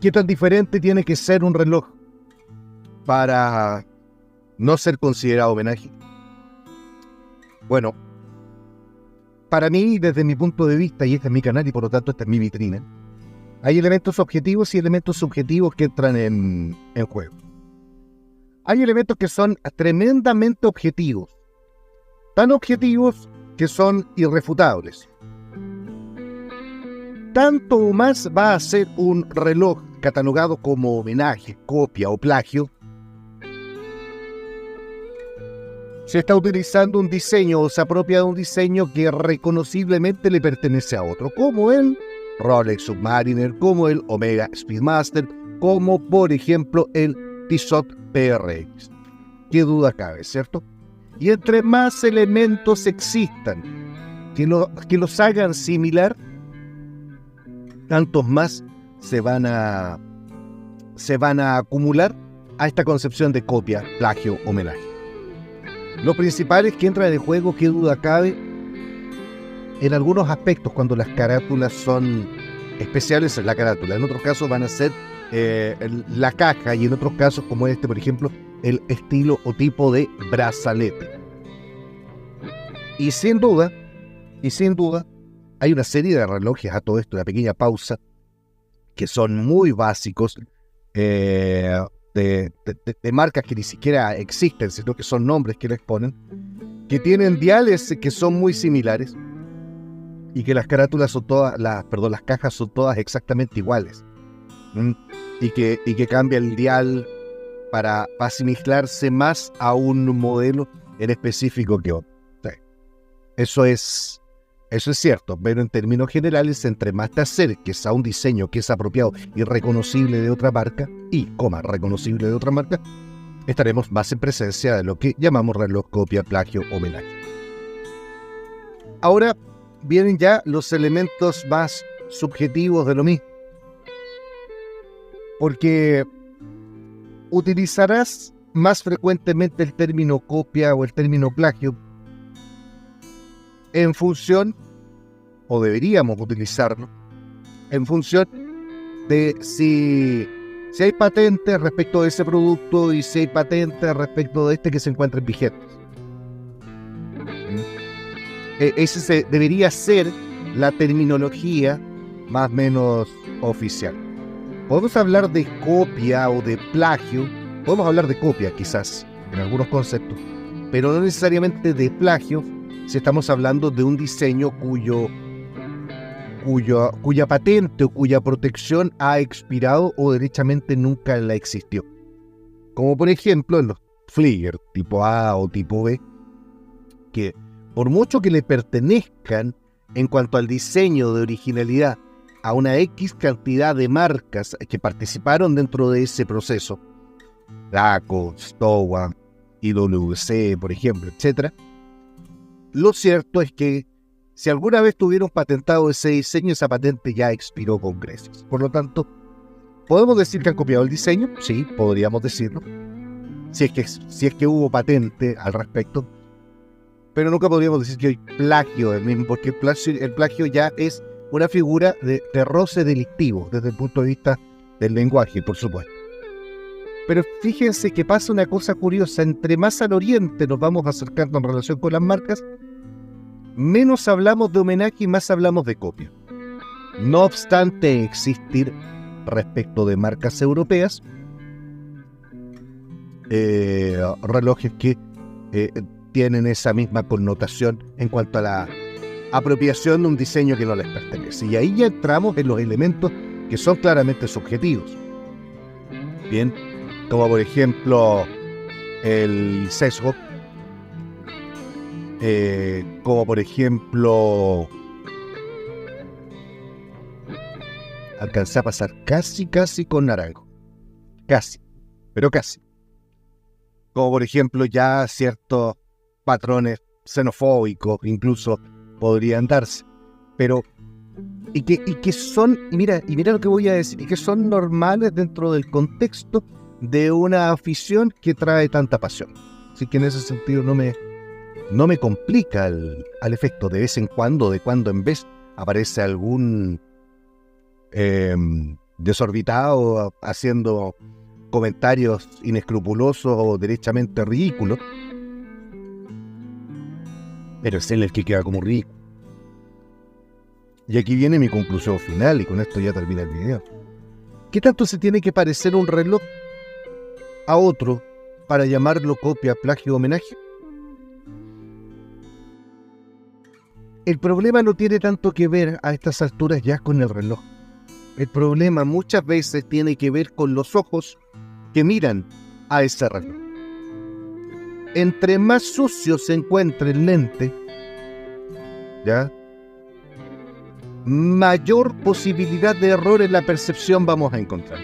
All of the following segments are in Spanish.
¿Qué tan diferente tiene que ser un reloj para no ser considerado homenaje? Bueno, para mí, desde mi punto de vista, y este es mi canal y por lo tanto esta es mi vitrina, hay elementos objetivos y elementos subjetivos que entran en juego. Hay elementos que son tremendamente objetivos, tan objetivos que son irrefutables. Tanto o más va a ser un reloj catalogado como homenaje, copia o plagio, se está utilizando un diseño o se apropia de un diseño que reconociblemente le pertenece a otro, como el Rolex Submariner, como el Omega Speedmaster, como por ejemplo el Tissot PRX. Qué duda cabe, ¿cierto? Y entre más elementos existan que los hagan similar, tantos más se van a acumular a esta concepción de copia, plagio, homenaje. Lo principal es que entra en juego, qué duda cabe, en algunos aspectos cuando las carátulas son especiales en la carátula. En otros casos van a ser la caja y en otros casos, como este, por ejemplo, el estilo o tipo de brazalete. Y sin duda, hay una serie de relojes a todo esto, una pequeña pausa, que son muy básicos, de marcas que ni siquiera existen, sino que son nombres que les ponen, que tienen diales que son muy similares y que las carátulas son todas, las cajas son todas exactamente iguales, y que cambia el dial para asimilarse más a un modelo en específico que otro. Sí. Eso es cierto, pero en términos generales, entre más te acerques a un diseño que es apropiado y reconocible de otra marca, reconocible de otra marca, estaremos más en presencia de lo que llamamos reloj, copia, plagio, homenaje. Ahora vienen ya los elementos más subjetivos de lo mismo, porque utilizarás más frecuentemente el término copia o el término plagio en función, o deberíamos utilizarlo, en función de si hay patentes respecto de ese producto y si hay patentes respecto de este que se encuentren vigentes. Ese debería ser la terminología más o menos oficial. Podemos hablar de copia o de plagio, podemos hablar de copia quizás en algunos conceptos, pero no necesariamente de plagio si estamos hablando de un diseño cuya patente o cuya protección ha expirado o derechamente nunca la existió. Como por ejemplo en los Flieger tipo A o tipo B, que por mucho que le pertenezcan en cuanto al diseño de originalidad a una X cantidad de marcas que participaron dentro de ese proceso, Laco, Stowa, IWC, por ejemplo, etc., lo cierto es que si alguna vez tuvieron patentado ese diseño, esa patente ya expiró con creces. Por lo tanto, ¿podemos decir que han copiado el diseño? Sí, podríamos decirlo. Si es que hubo patente al respecto. Pero nunca podríamos decir que hay plagio del mismo, porque el plagio ya es una figura de roce delictivo desde el punto de vista del lenguaje, por supuesto. Pero fíjense que pasa una cosa curiosa, entre más al oriente nos vamos acercando en relación con las marcas, menos hablamos de homenaje y más hablamos de copia. No obstante existir respecto de marcas europeas, relojes que tienen esa misma connotación en cuanto a la apropiación de un diseño que no les pertenece. Y ahí ya entramos en los elementos que son claramente subjetivos. Bien, como por ejemplo el sesgo, como por ejemplo, alcancé a pasar casi con naranjo, pero casi, como por ejemplo ya ciertos patrones xenofóbicos incluso podrían darse, pero y que son, y mira lo que voy a decir, y que son normales dentro del contexto de una afición que trae tanta pasión. Así que en ese sentido no me complica al efecto. De vez en cuando, de cuando en vez, aparece algún desorbitado, haciendo comentarios inescrupulosos o derechamente ridículos, pero es él el que queda como ridículo. Y aquí viene mi conclusión final, y con esto ya termina el video. ¿Qué tanto se tiene que parecer un reloj a otro para llamarlo copia, plagio o homenaje? El problema no tiene tanto que ver a estas alturas ya con el reloj. El problema muchas veces tiene que ver con los ojos que miran a ese reloj. Entre más sucio se encuentre el lente, ¿ya?, mayor posibilidad de error en la percepción vamos a encontrar.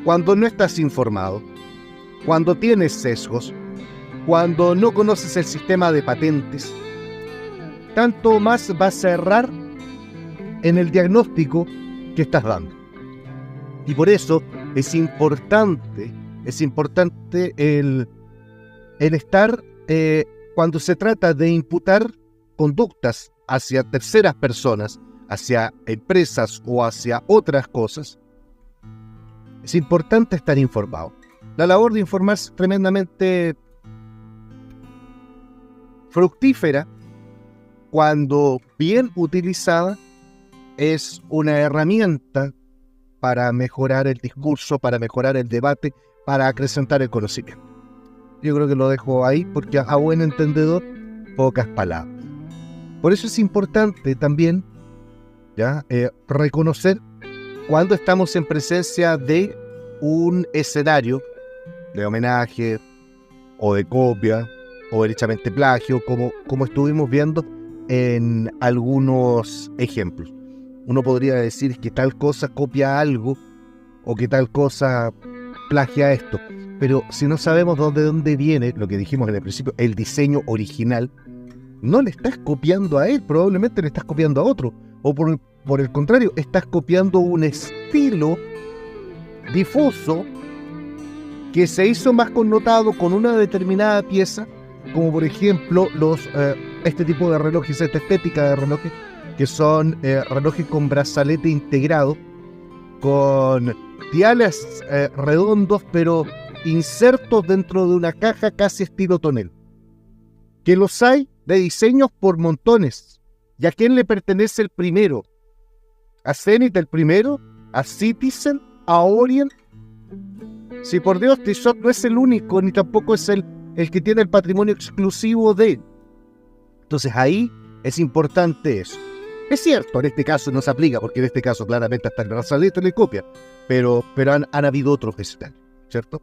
Cuando no estás informado, cuando tienes sesgos, cuando no conoces el sistema de patentes, tanto más vas a errar en el diagnóstico que estás dando. Y por eso es importante el estar, cuando se trata de imputar conductas hacia terceras personas, hacia empresas o hacia otras cosas, es importante estar informado. La labor de informar es tremendamente fructífera cuando bien utilizada. Es una herramienta para mejorar el discurso, para mejorar el debate, para acrecentar el conocimiento. Yo creo que lo dejo ahí porque a buen entendedor, pocas palabras. Por eso es importante también reconocer cuando estamos en presencia de un escenario de homenaje o de copia o derechamente plagio, como estuvimos viendo en algunos ejemplos. Uno podría decir que tal cosa copia algo o que tal cosa plagia esto, pero si no sabemos de dónde viene, lo que dijimos en el principio, el diseño original, no le estás copiando a él, probablemente le estás copiando a otro, o por el contrario, estás copiando un estilo difuso que se hizo más connotado con una determinada pieza, como por ejemplo este tipo de relojes, esta estética de relojes, que son relojes con brazalete integrado, con diales redondos, pero insertos dentro de una caja casi estilo tonel. Que los hay de diseños por montones. ¿Y a quién le pertenece el primero? ¿A Zenith el primero? ¿A Citizen? ¿A Orient? Si por Dios, Tissot no es el único, ni tampoco es el que tiene el patrimonio exclusivo de él. Entonces ahí es importante eso. Es cierto, en este caso no se aplica, porque en este caso claramente hasta el brazalete le copia, pero han habido otros escenarios, ¿cierto?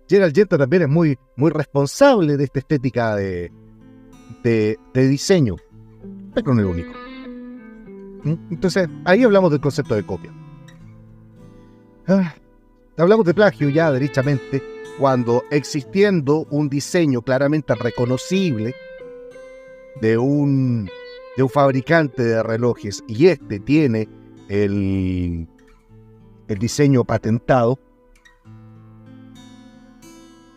Gerald Yenta también es muy responsable de esta estética de diseño, pero no es el único. Entonces, ahí hablamos del concepto de copia. Hablamos de plagio ya derechamente, cuando existiendo un diseño claramente reconocible de un fabricante de relojes y este tiene el diseño patentado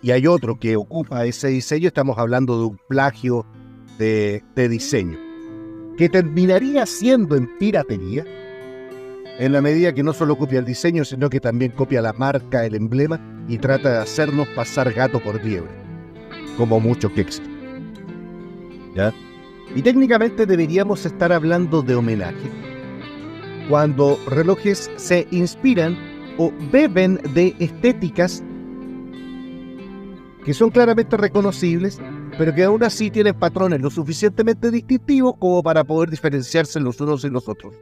y hay otro que ocupa ese diseño, estamos hablando de un plagio de diseño que terminaría siendo en piratería en la medida que no solo copia el diseño, sino que también copia la marca, el emblema y trata de hacernos pasar gato por liebre, como mucho que existe. ¿Ya? Y técnicamente deberíamos estar hablando de homenaje cuando relojes se inspiran o beben de estéticas que son claramente reconocibles, pero que aún así tienen patrones lo suficientemente distintivos como para poder diferenciarse los unos y los otros,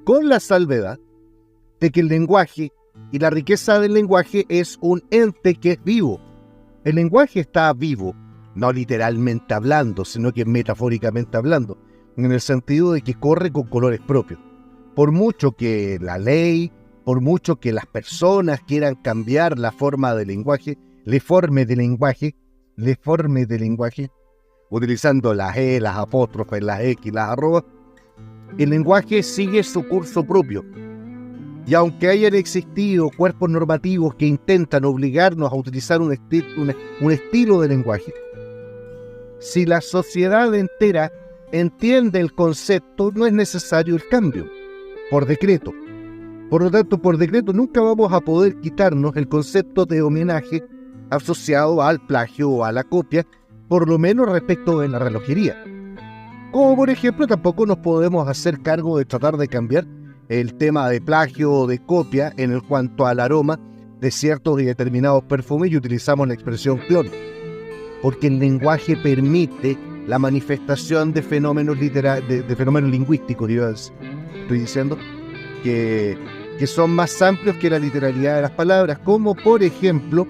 con la salvedad de que el lenguaje y la riqueza del lenguaje es un ente que es vivo. El lenguaje está vivo, no literalmente hablando, sino que metafóricamente hablando, en el sentido de que corre con colores propios. Por mucho que la ley, por mucho que las personas quieran cambiar la forma del lenguaje, le forme de lenguaje, utilizando las E, las apóstrofes, las X, las arrobas, el lenguaje sigue su curso propio. Y aunque hayan existido cuerpos normativos que intentan obligarnos a utilizar un estilo de lenguaje, si la sociedad entera entiende el concepto, no es necesario el cambio, por decreto. Por lo tanto, por decreto nunca vamos a poder quitarnos el concepto de homenaje asociado al plagio o a la copia, por lo menos respecto de la relojería. Como por ejemplo, tampoco nos podemos hacer cargo de tratar de cambiar el tema de plagio o de copia en cuanto al aroma de ciertos y determinados perfumes y utilizamos la expresión clon, porque el lenguaje permite la manifestación de fenómenos de fenómenos lingüísticos, estoy diciendo, que son más amplios que la literalidad de las palabras, como por ejemplo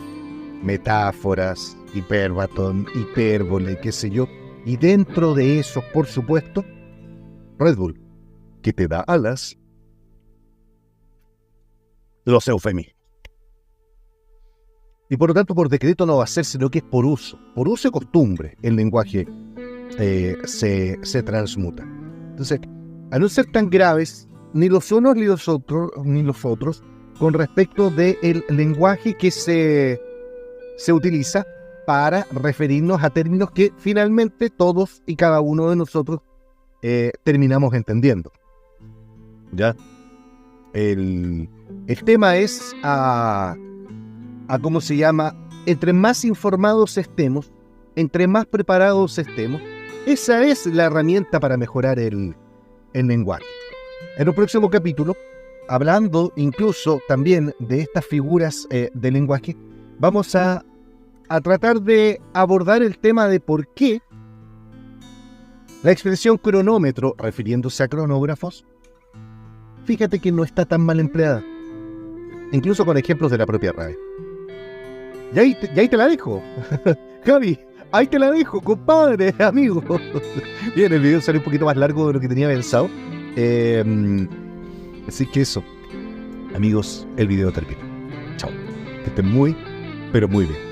metáforas, hiperbatón, hipérbole, qué sé yo, y dentro de esos, por supuesto, Red Bull, que te da alas, los eufemismos. Y por lo tanto, por decreto no va a ser, sino que es por uso y costumbre, el lenguaje se transmuta. Entonces, a no ser tan graves, ni los unos ni los otros, con respecto del lenguaje que se utiliza para referirnos a términos que finalmente todos y cada uno de nosotros terminamos entendiendo. ¿Ya? El tema es ¿cómo se llama? Entre más informados estemos, entre más preparados estemos, esa es la herramienta para mejorar el lenguaje. En un próximo capítulo, hablando incluso también de estas figuras de lenguaje, vamos a tratar de abordar el tema de por qué la expresión cronómetro, refiriéndose a cronógrafos, fíjate que no está tan mal empleada, incluso con ejemplos de la propia RAE. Y ahí te la dejo, Javi, ahí te la dejo, compadre, amigo. Bien, el video salió un poquito más largo de lo que tenía pensado. Así que eso, amigos, el video termina. Chao. Que estén muy, pero muy bien.